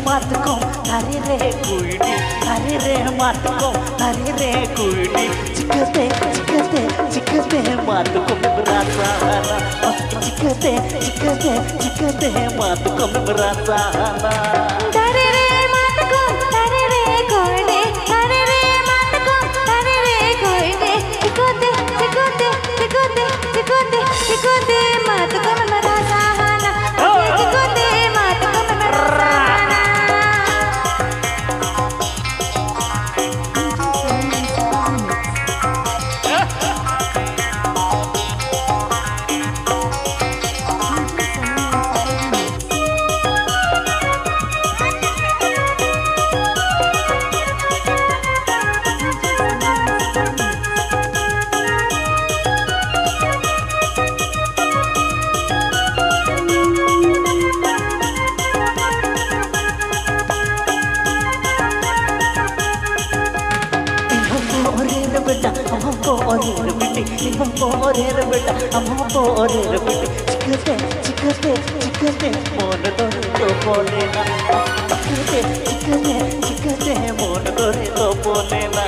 मत को नारी रे कुईटी नारी रे मत को नारी रे कुईटी चिकते चिकते चिकते मत को बरासाना चिकते चिकते चिकते मत को बरासाना नारी रे मत को नारी रे कुईटी नारी रे मत को नारी रे कुईटी चिकते चिकते चिकते चिकते चिकते मत को बरासाना चिकते मत को बरासाना बेटा हम बेटा चिकते चिकते चिकते मन तो बोले ना चिकते चिकते चिकते मन तो बोले ना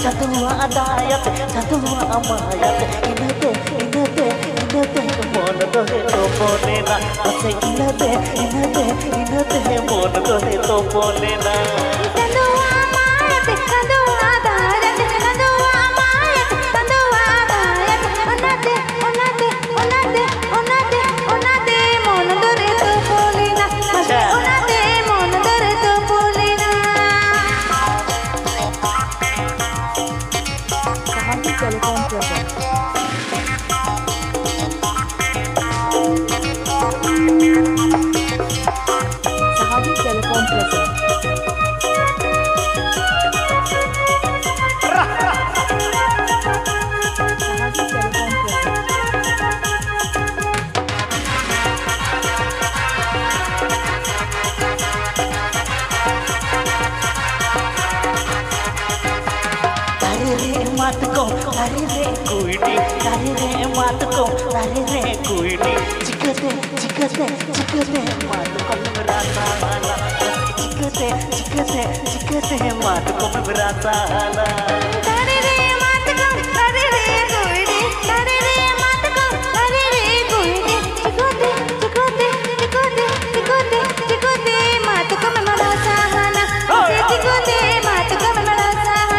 Jatuh adayat, jatuh amayat, inate, inate, inate, mon to bolena, ase inate, inate, inate, mon to bolena. Jatuh amayat, jatuh adayat, jatuh amayat, jatuh adayat, onate, onate, onate, onate, onate, mon to bolena, onate, mon to bolena. Telecom present. Sahaji Telecom present. Sahaji Telecom present. मत को नारी रे कुईटी नारी रे मत को नारी रे कुईटी चिकते चिकते चिकते मत को बरासाना चिकते चिकते चिकते मत को बरासाना नारी रे मत को नारी रे कुईटी नारी रे मत को नारी रे कुईटी चिकते चिकते चिकते चिकते चिकते मत को बरासाना चिकते मत को बरासाना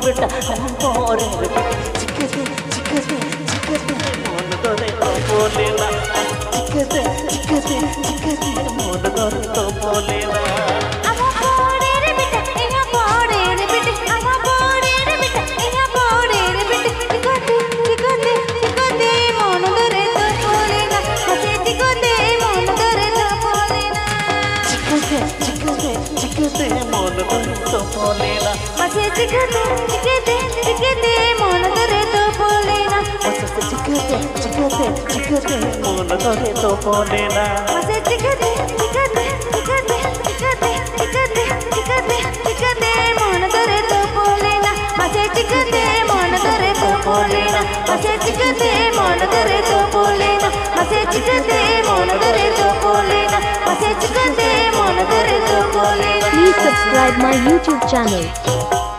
बेटा हम चिकते चिकते चिकते मन तो बोलेना चिकते चिकते चिकते मन तो बोलेना चिकते मन तो बोलेना चिकते चिकते चिकते मन तो बोलेना चिकते चिकते चिकते मन तो बोलेना चिकते चिकते चिकते subscribe my YouTube channel.